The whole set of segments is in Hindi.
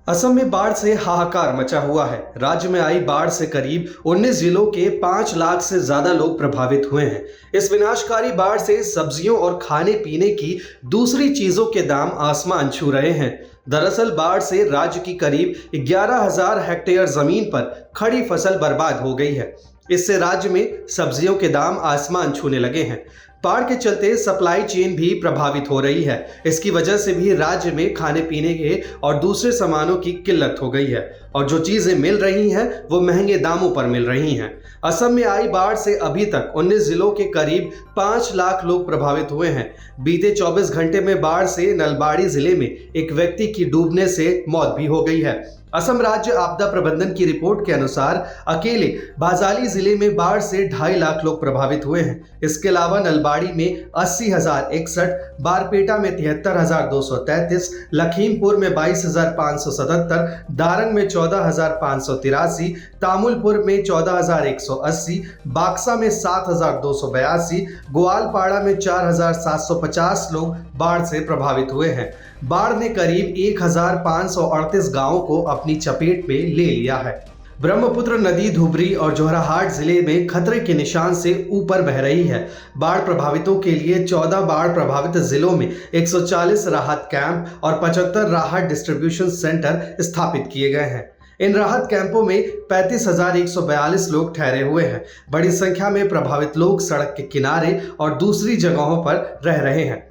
असम में बाढ़ से हाहाकार मचा हुआ है। राज्य में आई बाढ़ से करीब 19 जिलों के 5 लाख से ज्यादा लोग प्रभावित हुए हैं। इस विनाशकारी बाढ़ से सब्जियों और खाने पीने की दूसरी चीजों के दाम आसमान छू रहे हैं। दरअसल बाढ़ से राज्य की करीब 11,000 हेक्टेयर जमीन पर खड़ी फसल बर्बाद हो गई है। इससे राज्य में सब्जियों के दाम आसमान छूने लगे हैं। बाढ़ के चलते सप्लाई चेन भी प्रभावित हो रही है। इसकी वजह से भी राज्य में खाने पीने के और दूसरे सामानों की किल्लत हो गई है और जो चीजें मिल रही हैं वो महंगे दामों पर मिल रही हैं। असम में आई बाढ़ से अभी तक 19 जिलों के करीब 5 लाख लोग प्रभावित हुए हैं। बीते 24 घंटे में बाढ़ से नलबाड़ी जिले में एक व्यक्ति की डूबने से मौत भी हो गई है। असम राज्य आपदा प्रबंधन की रिपोर्ट के अनुसार अकेले बाजाली जिले में बाढ़ से 2.5 लाख लोग प्रभावित हुए हैं। इसके अलावा नलबाड़ी में 80,061, बारपेटा में 73,233, लखीमपुर में 22,577, दारंग में 14,583, तामुलपुर में 14,180, बाक्सा में 7,282, ग्वालपाड़ा में 4,750 लोग बाढ़ से प्रभावित हुए हैं। बाढ़ ने करीब 1,538 गांवों को अपनी चपेट में ले लिया है। ब्रह्मपुत्र नदी धुबरी और जोरहाट जिले में खतरे के निशान से ऊपर बह रही है। बाढ़ प्रभावितों के लिए 14 बाढ़ प्रभावित जिलों में 140 राहत कैंप और 75 राहत डिस्ट्रीब्यूशन सेंटर स्थापित किए गए हैं। इन राहत कैंपों में 35,142 लोग ठहरे हुए हैं। बड़ी संख्या में प्रभावित लोग सड़क के किनारे और दूसरी जगहों पर रह रहे हैं।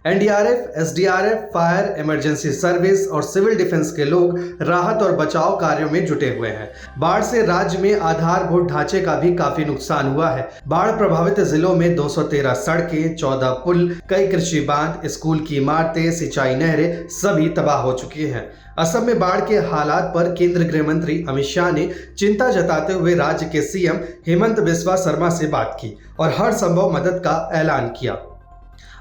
NDRF, SDRF, fire, emergency service और सिविल डिफेंस के लोग राहत और बचाव कार्यों में जुटे हुए हैं। बाढ़ से राज्य में आधारभूत ढांचे का भी काफी नुकसान हुआ है। बाढ़ प्रभावित जिलों में 213 सड़कें, 14 पुल, कई कृषि बांध, स्कूल की इमारतें, सिंचाई नहरें सभी तबाह हो चुकी हैं। असम में बाढ़ के हालात पर केंद्रीय गृह मंत्री अमित शाह ने चिंता जताते हुए राज्य के सीएम हेमंत बिस्वा शर्मा से बात की और हर संभव मदद का ऐलान किया।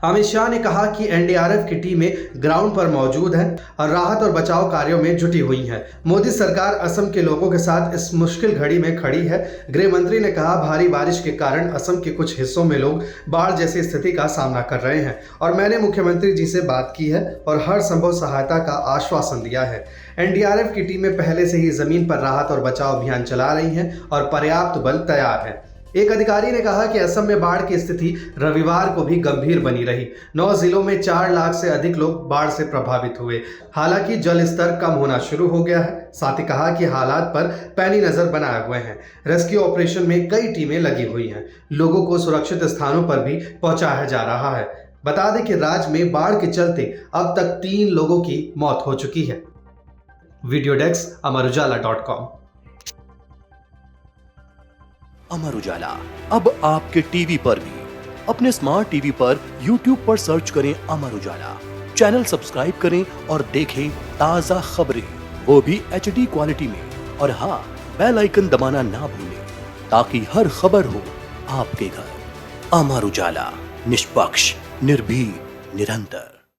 अमित शाह ने कहा कि एनडीआरएफ की टीमें ग्राउंड पर मौजूद हैं और राहत और बचाव कार्यों में जुटी हुई हैं। मोदी सरकार असम के लोगों के साथ इस मुश्किल घड़ी में खड़ी है। गृह मंत्री ने कहा, भारी बारिश के कारण असम के कुछ हिस्सों में लोग बाढ़ जैसी स्थिति का सामना कर रहे हैं और मैंने मुख्यमंत्री जी से बात की है और हर संभव सहायता का आश्वासन दिया है। एनडीआरएफ की टीमें पहले से ही जमीन पर राहत और बचाव अभियान चला रही हैं और पर्याप्त बल तैयार है। एक अधिकारी ने कहा कि असम में बाढ़ की स्थिति रविवार को भी गंभीर बनी रही। 9 जिलों में 4 लाख से अधिक लोग बाढ़ से प्रभावित हुए। हालांकि जल स्तर कम होना शुरू हो गया है। साथ ही कहा कि हालात पर पैनी नजर बनाए हुए हैं। रेस्क्यू ऑपरेशन में कई टीमें लगी हुई हैं। लोगों को सुरक्षित स्थानों पर भी पहुंचाया जा रहा है। बता दें कि राज्य में बाढ़ के चलते अब तक 3 लोगों की मौत हो चुकी है। Video desk अमरउजाला.com। अमर उजाला अब आपके टीवी पर भी। अपने स्मार्ट टीवी पर YouTube पर सर्च करें अमर उजाला, चैनल सब्सक्राइब करें और देखें ताजा खबरें, वो भी HD क्वालिटी में। और हाँ, बेल आइकन दबाना ना भूलें ताकि हर खबर हो आपके घर। अमर उजाला, निष्पक्ष, निर्भीक, निरंतर।